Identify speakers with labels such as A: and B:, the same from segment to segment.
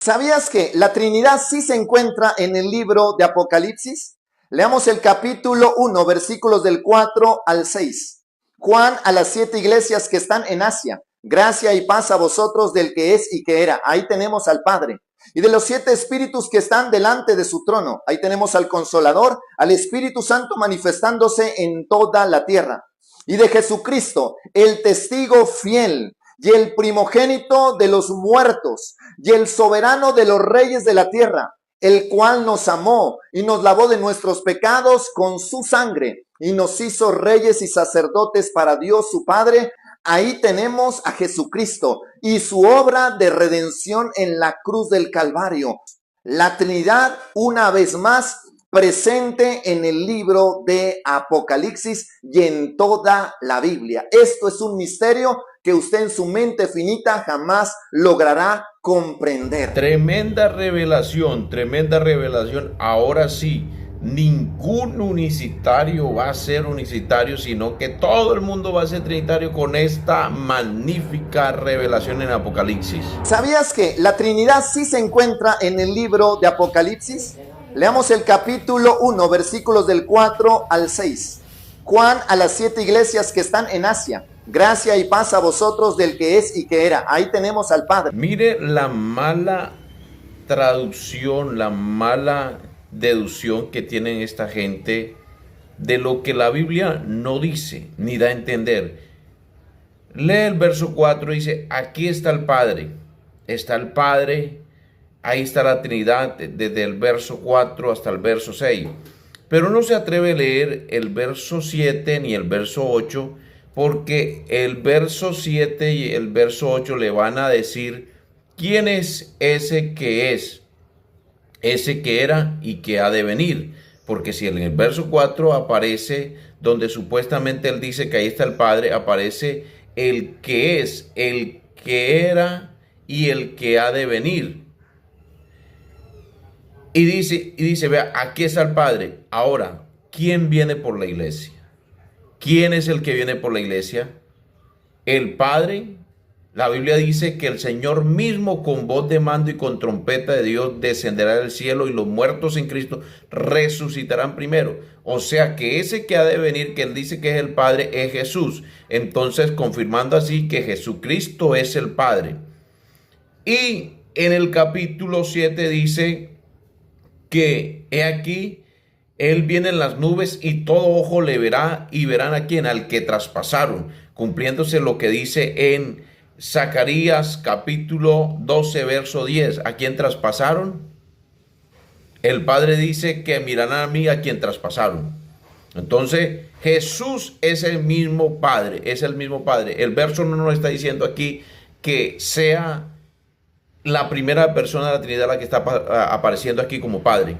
A: ¿Sabías que la Trinidad sí se encuentra en el libro de Apocalipsis? Leamos el capítulo 1, versículos del 4 al 6. Juan a las 7 iglesias que están en Asia. Gracia y paz a vosotros del que es y que era. Ahí tenemos al Padre. Y de los 7 espíritus que están delante de su trono. Ahí tenemos al Consolador, al Espíritu Santo manifestándose en toda la tierra. Y de Jesucristo, el testigo fiel y el primogénito de los muertos y el soberano de los reyes de la tierra, el cual nos amó y nos lavó de nuestros pecados con su sangre y nos hizo reyes y sacerdotes para Dios su Padre. Ahí tenemos a Jesucristo y su obra de redención en la cruz del Calvario. La Trinidad, una vez más, presente en el libro de Apocalipsis y en toda la Biblia. Esto es un misterio que usted en su mente finita jamás logrará comprender.
B: Tremenda revelación, tremenda revelación. Ahora sí, ningún unicitario va a ser unicitario, sino que todo el mundo va a ser trinitario con esta magnífica revelación en Apocalipsis.
A: ¿Sabías que la Trinidad sí se encuentra en el libro de Apocalipsis? Leamos el capítulo 1, versículos del 4 al 6. Juan a las 7 iglesias que están en Asia. Gracia y paz a vosotros del que es y que era. Ahí tenemos al Padre.
B: Mire la mala traducción, la mala deducción que tienen esta gente de lo que la Biblia no dice ni da a entender. Lee el verso 4, dice, aquí está el Padre. Está el Padre. Ahí está la Trinidad desde el verso 4 hasta el verso 6. Pero no se atreve a leer el verso 7 ni el verso 8, porque el verso 7 y el verso 8 le van a decir quién es ese que es, ese que era y que ha de venir. Porque si en el verso 4 aparece donde supuestamente él dice que ahí está el Padre, aparece el que es, el que era y el que ha de venir. Y dice, vea, aquí está el Padre. Ahora, ¿quién viene por la iglesia? ¿Quién es el que viene por la iglesia? El Padre. La Biblia dice que el Señor mismo con voz de mando y con trompeta de Dios descenderá del cielo y los muertos en Cristo resucitarán primero. O sea que ese que ha de venir, que él dice que es el Padre, es Jesús. Entonces, confirmando así que Jesucristo es el Padre. Y en el capítulo 7 dice que he aquí, él viene en las nubes y todo ojo le verá y verán a quien, al que traspasaron, cumpliéndose lo que dice en Zacarías capítulo 12 verso 10. ¿A quién traspasaron? El Padre dice que mirarán a mí a quien traspasaron. Entonces Jesús es el mismo Padre, es el mismo Padre. El verso no nos está diciendo aquí que sea la primera persona de la Trinidad la que está apareciendo aquí como Padre.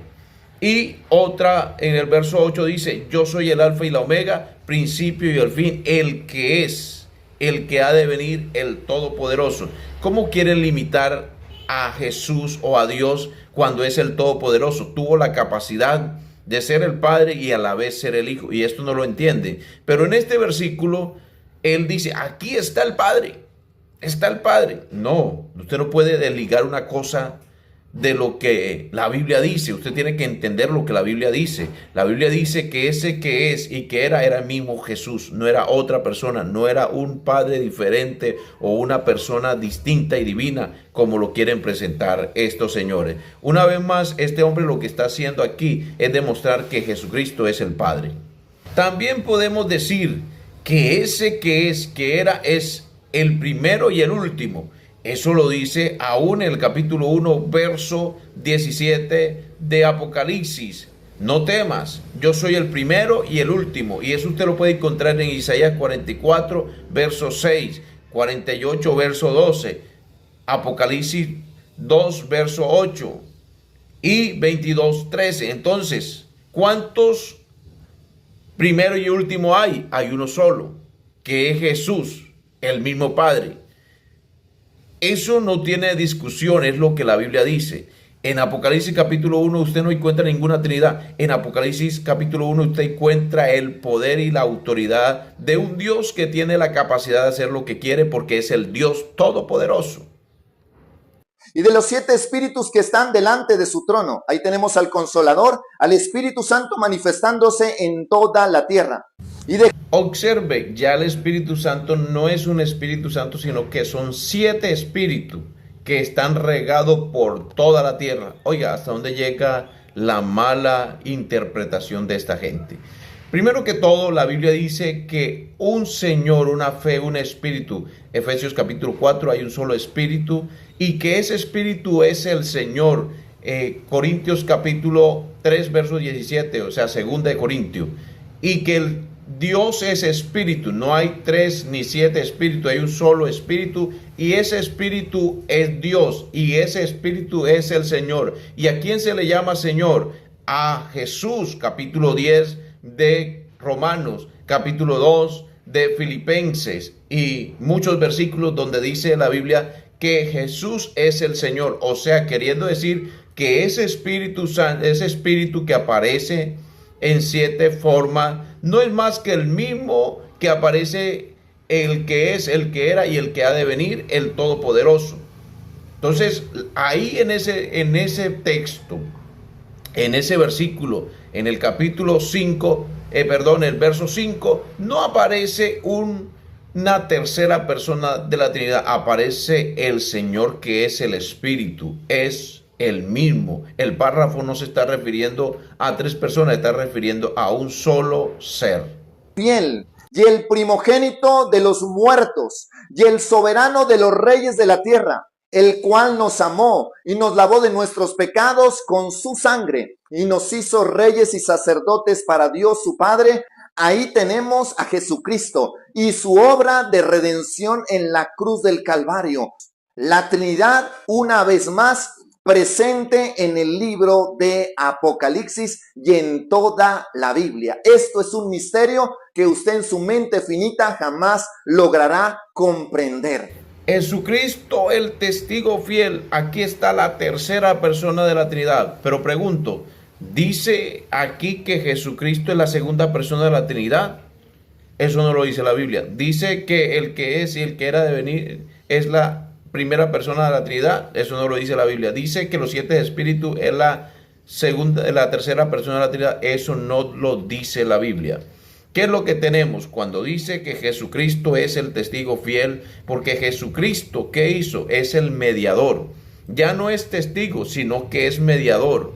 B: Y otra en el verso 8 dice, yo soy el alfa y la omega, principio y el fin, el que es, el que ha de venir, el todopoderoso. ¿Cómo quieren limitar a Jesús o a Dios cuando es el todopoderoso? Tuvo la capacidad de ser el Padre y a la vez ser el Hijo, y esto no lo entiende. Pero en este versículo, él dice, aquí está el Padre. ¿Está el Padre? No, usted no puede desligar una cosa de lo que la Biblia dice. Usted tiene que entender lo que la Biblia dice. La Biblia dice que ese que es y que era el mismo Jesús. No era otra persona, no era un Padre diferente o una persona distinta y divina como lo quieren presentar estos señores. Una vez más, este hombre lo que está haciendo aquí es demostrar que Jesucristo es el Padre. También podemos decir que ese que es, que era, es el primero y el último. Eso lo dice aún en el capítulo 1, verso 17 de Apocalipsis. No temas, yo soy el primero y el último. Y eso usted lo puede encontrar en Isaías 44, verso 6, 48, verso 12, Apocalipsis 2, verso 8 y 22, 13. Entonces, ¿cuántos primero y último hay? Hay uno solo, que es Jesús, el mismo Padre. Eso no tiene discusión, es lo que la Biblia dice. En Apocalipsis capítulo 1 usted no encuentra ninguna Trinidad. En Apocalipsis capítulo 1 usted encuentra el poder y la autoridad de un Dios que tiene la capacidad de hacer lo que quiere porque es el Dios todopoderoso.
A: y de los 7 espíritus que están delante de su trono. Ahí tenemos al Consolador, al Espíritu Santo manifestándose en toda la tierra.
B: Observe, ya el Espíritu Santo no es un Espíritu Santo, sino que son 7 espíritus que están regados por toda la tierra. Oiga, ¿hasta dónde llega la mala interpretación de esta gente? Primero que todo, la Biblia dice que un Señor, una fe, un espíritu. Efesios capítulo 4, hay un solo espíritu y que ese espíritu es el Señor. Corintios capítulo 3, verso 17, o sea, segunda de Corintios. Y que Dios es espíritu, no hay 3 ni 7 espíritus, hay un solo espíritu y ese espíritu es Dios y ese espíritu es el Señor. ¿Y a quién se le llama Señor? A Jesús, capítulo 10 de Romanos, capítulo 2 de Filipenses y muchos versículos donde dice la Biblia que Jesús es el Señor, o sea, queriendo decir que ese espíritu que aparece en 7 formas, no es más que el mismo que aparece el que es, el que era y el que ha de venir, el Todopoderoso. Entonces, ahí en ese texto, en ese versículo, en el capítulo 5, el verso 5, no aparece una tercera persona de la Trinidad, aparece el Señor que es el Espíritu, es el mismo. El párrafo no se está refiriendo a 3 personas, está refiriendo a un solo ser.
A: Fiel, y el primogénito de los muertos, y el soberano de los reyes de la tierra, el cual nos amó y nos lavó de nuestros pecados con su sangre, y nos hizo reyes y sacerdotes para Dios su Padre. Ahí tenemos a Jesucristo y su obra de redención en la cruz del Calvario. La Trinidad, una vez más, presente en el libro de Apocalipsis y en toda la Biblia. Esto es un misterio que usted en su mente finita jamás logrará comprender.
B: Jesucristo, el testigo fiel, aquí está la tercera persona de la Trinidad. Pero pregunto, ¿dice aquí que Jesucristo es la segunda persona de la Trinidad? Eso no lo dice la Biblia. Dice que el que es y el que era de venir es la primera persona de la Trinidad. Eso no lo dice la Biblia. Dice que los 7 espíritus es la tercera persona de la Trinidad. Eso no lo dice la Biblia. ¿Qué es lo que tenemos cuando dice que Jesucristo es el testigo fiel? Porque Jesucristo, ¿qué hizo? Es el mediador. Ya no es testigo, sino que es mediador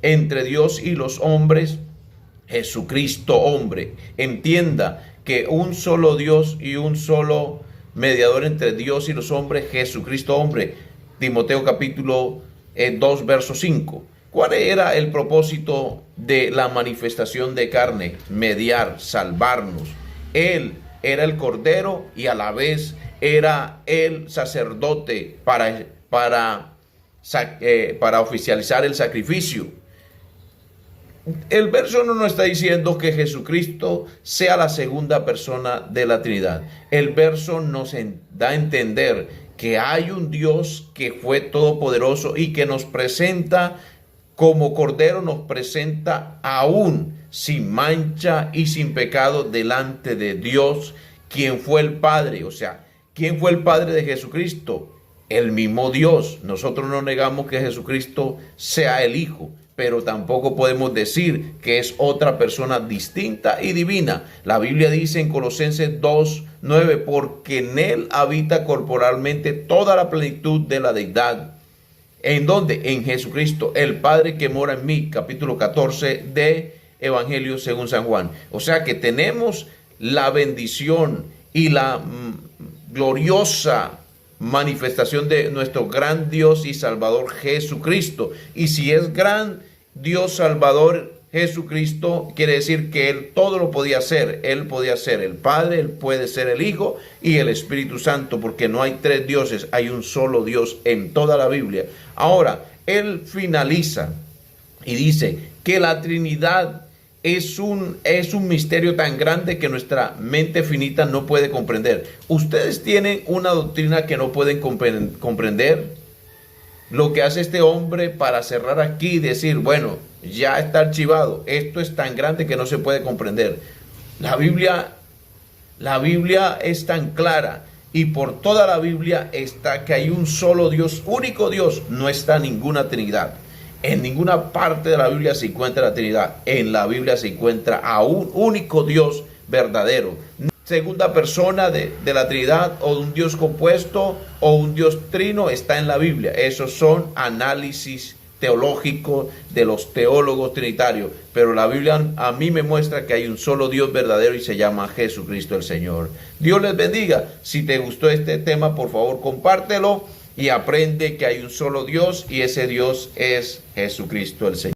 B: entre Dios y los hombres. Jesucristo hombre. Entienda que un solo Dios y un solo mediador entre Dios y los hombres, Jesucristo hombre. Timoteo capítulo 2 verso 5. ¿Cuál era el propósito de la manifestación de carne? Mediar, salvarnos. Él era el Cordero y a la vez era el sacerdote para oficializar el sacrificio. El verso no nos está diciendo que Jesucristo sea la segunda persona de la Trinidad. El verso nos da a entender que hay un Dios que fue todopoderoso y que nos presenta como Cordero, nos presenta aún sin mancha y sin pecado delante de Dios, quien fue el Padre. O sea, ¿quién fue el Padre de Jesucristo? El mismo Dios. Nosotros no negamos que Jesucristo sea el Hijo, pero tampoco podemos decir que es otra persona distinta y divina. La Biblia dice en Colosenses 2:9, porque en él habita corporalmente toda la plenitud de la deidad. ¿En dónde? En Jesucristo, el Padre que mora en mí, capítulo 14 de Evangelio según San Juan. O sea que tenemos la bendición y la gloriosa manifestación de nuestro gran Dios y Salvador Jesucristo. Y si es gran Dios Salvador Jesucristo, quiere decir que Él todo lo podía hacer. Él podía ser el Padre, Él puede ser el Hijo y el Espíritu Santo, porque no hay 3 dioses, hay un solo Dios en toda la Biblia. Ahora, Él finaliza y dice que la Trinidad es un misterio tan grande que nuestra mente finita no puede comprender. Ustedes tienen una doctrina que no pueden comprender. Lo que hace este hombre para cerrar aquí y decir, bueno, ya está archivado. Esto es tan grande que no se puede comprender. La Biblia es tan clara y por toda la Biblia está que hay un solo Dios, único Dios, no está ninguna Trinidad. En ninguna parte de la Biblia se encuentra la Trinidad. En la Biblia se encuentra a un único Dios verdadero. Segunda persona de la Trinidad o de un Dios compuesto o un Dios trino está en la Biblia. Esos son análisis teológicos de los teólogos trinitarios. Pero la Biblia a mí me muestra que hay un solo Dios verdadero y se llama Jesucristo el Señor. Dios les bendiga. Si te gustó este tema, por favor compártelo y aprende que hay un solo Dios y ese Dios es Jesucristo el Señor.